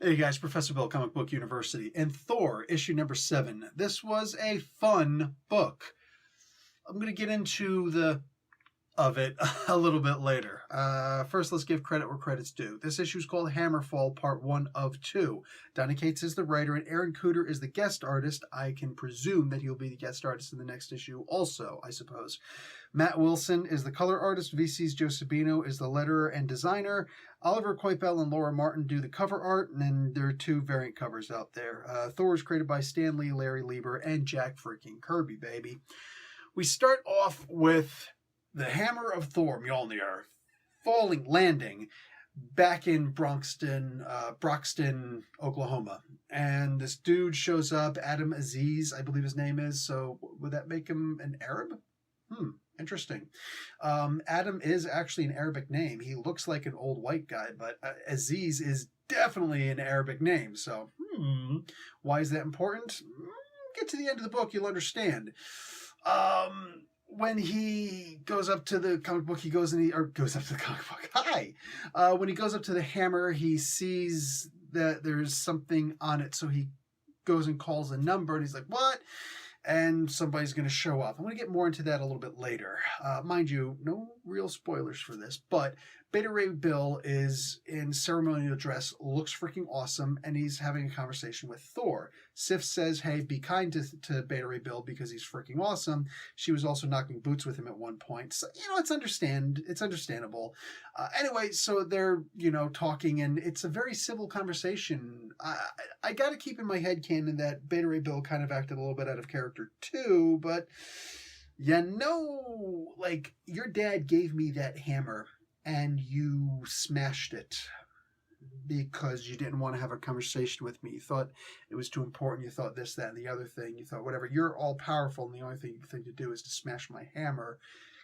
Hey guys, Professor Bill, Comic Book University, and Thor, issue number 7. This was a fun book. I'm going to get into the of it a little bit later. First, let's give credit where credit's due. This issue is called Hammerfall, Part 1 of 2. Donny Cates is the writer, and Aaron Cooter is the guest artist. I can presume that he'll be the guest artist in the next issue also, I suppose. Matt Wilson is the color artist. VC's Joe Sabino is the letterer and designer. Oliver Coipel and Laura Martin do the cover art, and then there are 2 variant covers out there. Thor is created by Stan Lee, Larry Lieber, and Jack freaking Kirby, baby. We start off with the hammer of Thor, Mjolnir, landing back in Broxton, Oklahoma. And this dude shows up, Adam Aziz, I believe his name is. So would that make him an Arab? Interesting. Adam is actually an Arabic name. He looks like an old white guy, but Aziz is definitely an Arabic name. So, why is that important? Get to the end of the book, you'll understand. When he goes up to the comic book, when he goes up to the hammer, he sees that there's something on it. So he goes and calls a number, and he's like, what? And somebody's going to show up. I'm going to get more into that a little bit later. Mind you, no real spoilers for this, but Beta Ray Bill is in ceremonial dress, looks freaking awesome, and he's having a conversation with Thor. Sif says, hey, be kind to Beta Ray Bill because he's freaking awesome. She was also knocking boots with him at one point. So, it's understandable. Anyway, so they're, talking, and it's a very civil conversation. I got to keep in my head canon that Beta Ray Bill kind of acted a little bit out of character too, but your dad gave me that hammer and you smashed it because you didn't want to have a conversation with me. You thought it was too important. You thought this, that, and the other thing. You thought, whatever, you're all powerful, and the only thing to do is to smash my hammer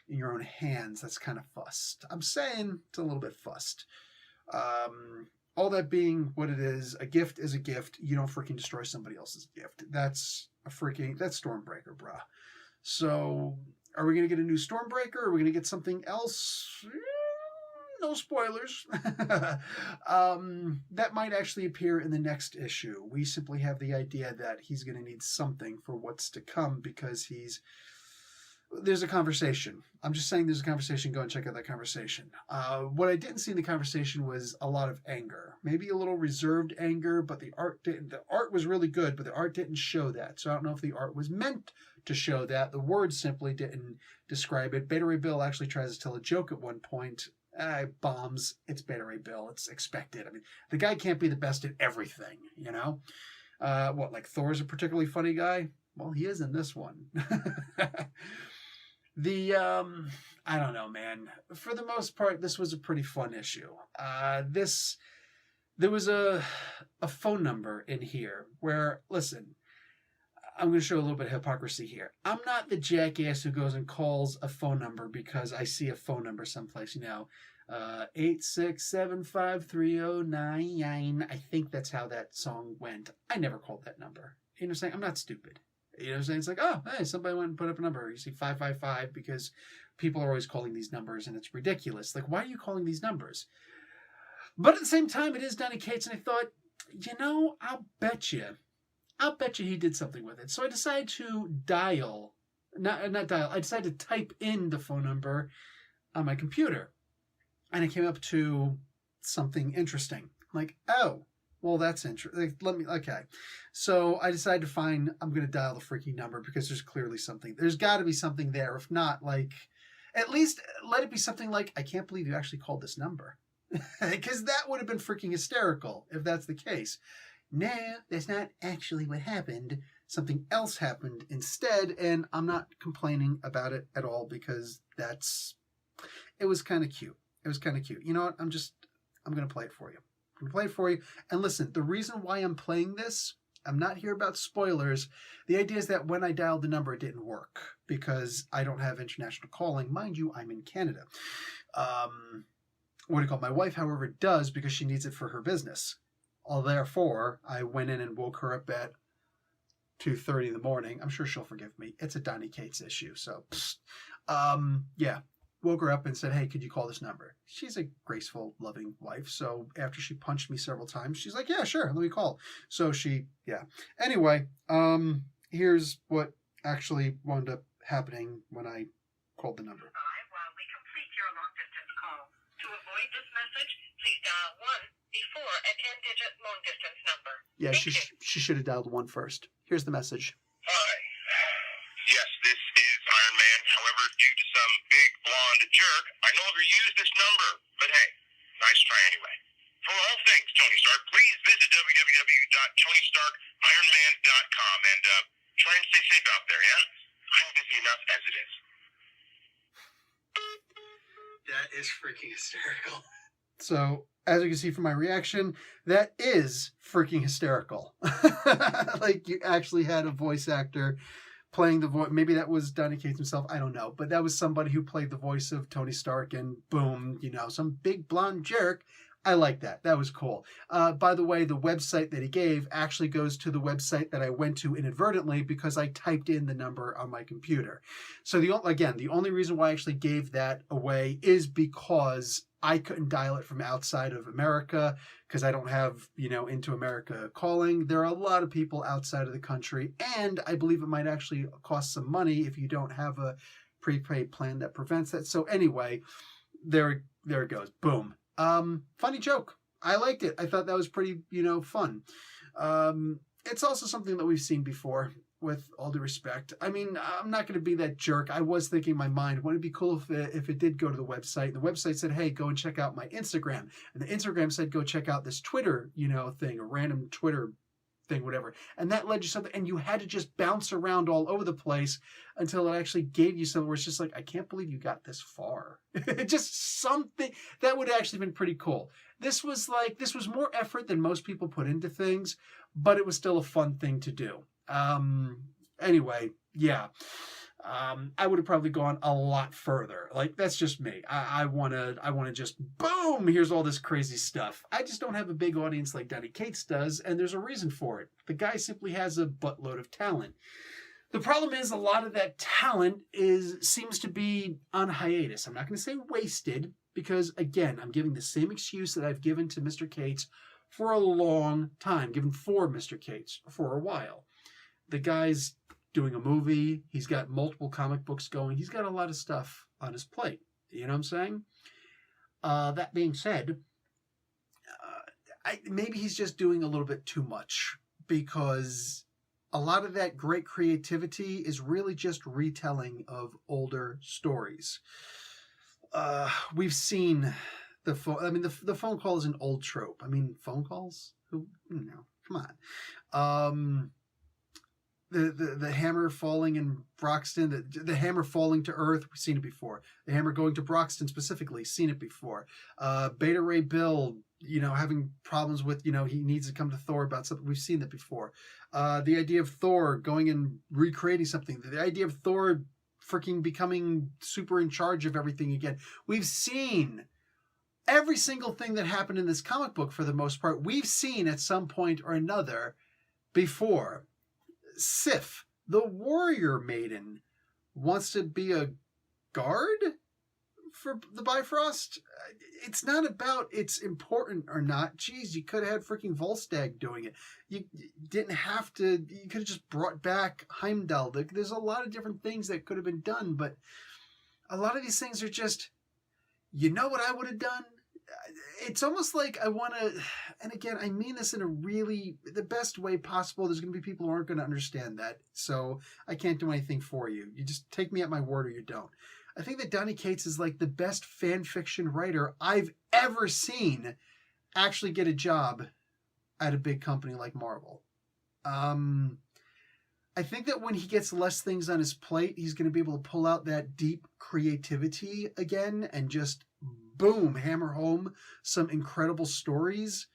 in your own hands. That's kind of fussed. I'm saying it's a little bit fussed. All that being what it is a gift. You don't freaking destroy somebody else's gift. That's Stormbreaker, bruh. So, are we going to get a new Stormbreaker? Or are we going to get something else? No spoilers. That might actually appear in the next issue. We simply have the idea that he's going to need something for what's to come because there's a conversation. I'm just saying there's a conversation. Go and check out that conversation. What I didn't see in the conversation was a lot of anger. Maybe a little reserved anger, but the art didn't. The art was really good, but the art didn't show that. So I don't know if the art was meant to show that. The words simply didn't describe it. Beta Ray Bill actually tries to tell a joke at one point. Bombs. It's Beta Ray Bill. It's expected. I mean, the guy can't be the best at everything, like Thor's a particularly funny guy? Well, he is in this one. I don't know, man. For the most part, this was a pretty fun issue. There was a phone number in here where, listen, I'm going to show a little bit of hypocrisy here. I'm not the jackass who goes and calls a phone number because I see a phone number someplace, 8675309. I think that's how that song went. I never called that number. You know what I'm saying? I'm not stupid. You know what I'm saying? It's like, oh, hey, somebody went and put up a number. You see 555 because people are always calling these numbers and it's ridiculous. Like, why are you calling these numbers? But at the same time, it is Donny Cates, and I thought, I'll bet you he did something with it. So I decided to I decided to type in the phone number on my computer. And I came up to something interesting. I'm like, oh, well, that's interesting. Okay. So I decided to I'm going to dial the freaking number because there's clearly something. There's got to be something there. If not, at least let it be something like, I can't believe you actually called this number. Because that would have been freaking hysterical if that's the case. No, that's not actually what happened. Something else happened instead, and I'm not complaining about it at all because it was kind of cute. It was kind of cute. You know what? I'm going to play it for you. I'm going to play it for you. And listen, the reason why I'm playing this, I'm not here about spoilers. The idea is that when I dialed the number, it didn't work because I don't have international calling. Mind you, I'm in Canada. My wife, however, does because she needs it for her business. Therefore, I went in and woke her up at 2:30 in the morning. I'm sure she'll forgive me. It's a Donny Cates issue. So, yeah. woke her up and said, hey, could you call this number? She's a graceful, loving wife. So after she punched me several times, she's like, yeah, sure, let me call. So yeah. Anyway, here's what actually wound up happening when I called the number. While we complete your long-distance call. To avoid this message, please dial 1 before a 10-digit long-distance number. Yeah, she should have dialed 1 first. Here's the message. Hi. Yes, this is Iron Man. However, due to some big blonde jerk, I no longer use this number. But hey, nice try anyway. For all things Tony Stark, please visit www.tonystarkironman.com and try and stay safe out there, yeah? I'm busy enough as it is. That is freaking hysterical. So, as you can see from my reaction, that is freaking hysterical. Like, you actually had a voice actor playing the voice. Maybe that was Donny Cates himself. I don't know. But that was somebody who played the voice of Tony Stark, and boom, some big blonde jerk. I like that. That was cool. By the way, the website that he gave actually goes to the website that I went to inadvertently because I typed in the number on my computer. So the only reason why I actually gave that away is because I couldn't dial it from outside of America because I don't have, Into America calling. There are a lot of people outside of the country, and I believe it might actually cost some money if you don't have a prepaid plan that prevents that. So anyway, there it goes. Boom. Funny joke. I liked it. I thought that was pretty, fun. It's also something that we've seen before, with all due respect. I mean, I'm not going to be that jerk. I was thinking in my mind, wouldn't it be cool if it did go to the website? The website said, hey, go and check out my Instagram. And the Instagram said, go check out this Twitter, thing, a random Twitter thing, whatever. And that led you something, and you had to just bounce around all over the place until it actually gave you something where it's just like, I can't believe you got this far. Just something that would have actually been pretty cool. This was more effort than most people put into things, but it was still a fun thing to do. Anyway, yeah. I would have probably gone a lot further. Like, that's just me. I want to just, boom, here's all this crazy stuff. I just don't have a big audience like Donny Cates does, and there's a reason for it. The guy simply has a buttload of talent. The problem is a lot of that talent seems to be on hiatus. I'm not going to say wasted, because, again, I'm giving the same excuse that I've given to Mr. Cates for a long time, given for Mr. Cates for a while. The guy's doing a movie. He's got multiple comic books going. He's got a lot of stuff on his plate. You know what I'm saying? That being said, maybe he's just doing a little bit too much, because a lot of that great creativity is really just retelling of older stories. We've seen the phone. I mean, the phone call is an old trope. I mean, phone calls? Come on. The hammer falling in Broxton, the hammer falling to Earth, we've seen it before. The hammer going to Broxton specifically, seen it before. Beta Ray Bill, having problems with, he needs to come to Thor about something. We've seen that before. The idea of Thor going and recreating something. The idea of Thor freaking becoming super in charge of everything again. We've seen every single thing that happened in this comic book, for the most part, we've seen at some point or another before. Sif, the warrior maiden, wants to be a guard for the Bifrost. It's not about it's important or not. Jeez, you could have had freaking Volstagg doing it. You didn't have to. You could have just brought back Heimdall. There's a lot of different things that could have been done, but a lot of these things are just, what I would have done? It's almost like I want to, and again, I mean this in the best way possible. There's going to be people who aren't going to understand that, so I can't do anything for you. You just take me at my word or you don't. I think that Donny Cates is like the best fan fiction writer I've ever seen actually get a job at a big company like Marvel. I think that when he gets less things on his plate, he's going to be able to pull out that deep creativity again and just boom, hammer home some incredible stories.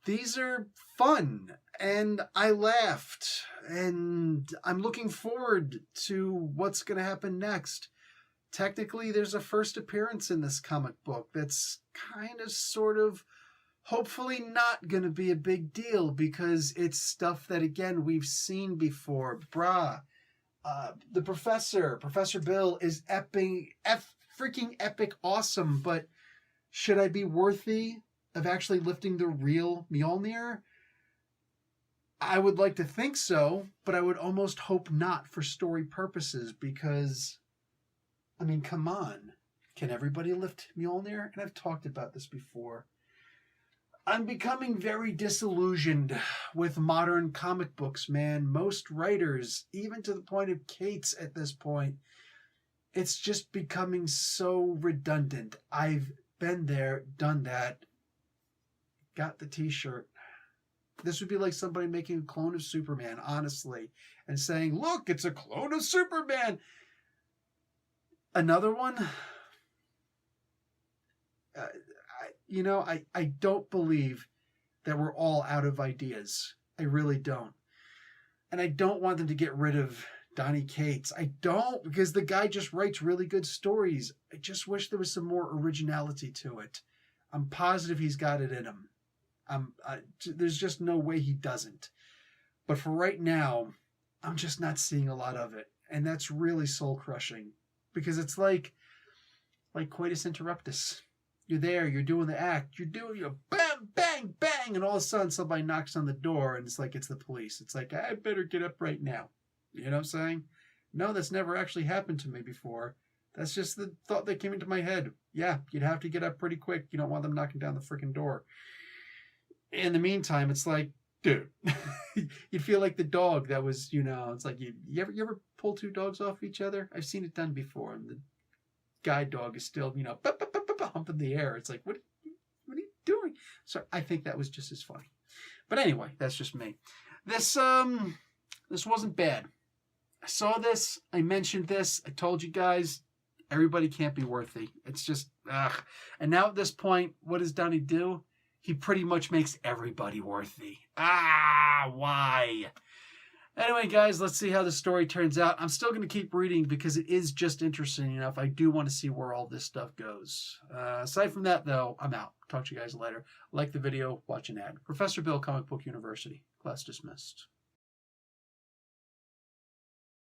These are fun, and I laughed, and I'm looking forward to what's going to happen next. Technically, there's a first appearance in this comic book that's kind of, sort of, hopefully not going to be a big deal, because it's stuff that, again, we've seen before. The Professor Bill is freaking epic awesome, but should I be worthy of actually lifting the real Mjolnir? I would like to think so, but I would almost hope not for story purposes because, I mean, come on. Can everybody lift Mjolnir? And I've talked about this before. I'm becoming very disillusioned with modern comic books, man. Most writers, even to the point of Kate's at this point, it's just becoming so redundant. I've been there, done that, got the t-shirt. This would be like somebody making a clone of Superman, honestly, and saying, look, it's a clone of Superman. Another one, I don't believe that we're all out of ideas. I really don't. And I don't want them to get rid of Donny Cates. I don't, because the guy just writes really good stories. I just wish there was some more originality to it. I'm positive he's got it in him. There's just no way he doesn't. But for right now, I'm just not seeing a lot of it. And that's really soul-crushing. Because it's like coitus interruptus. You're there, you're doing the act, you're bang, bang, bang, and all of a sudden somebody knocks on the door and it's like it's the police. It's like, I better get up right now. You know what I'm saying? No, that's never actually happened to me before. That's just the thought that came into my head. Yeah, you'd have to get up pretty quick. You don't want them knocking down the freaking door. In the meantime, it's like, dude, you'd feel like the dog that was, it's like, you ever pull two dogs off each other? I've seen it done before, and the guide dog is still, humping the air. It's like, what are you doing? So I think that was just as funny. But anyway, that's just me. This wasn't bad. I saw this. I mentioned this. I told you guys, everybody can't be worthy. It's just, ugh. And now at this point, what does Donnie do? He pretty much makes everybody worthy. Why? Anyway, guys, let's see how the story turns out. I'm still going to keep reading because it is just interesting enough. I do want to see where all this stuff goes. Aside from that, though, I'm out. Talk to you guys later. Like the video, watch an ad. Professor Bill, Comic Book University. Class dismissed.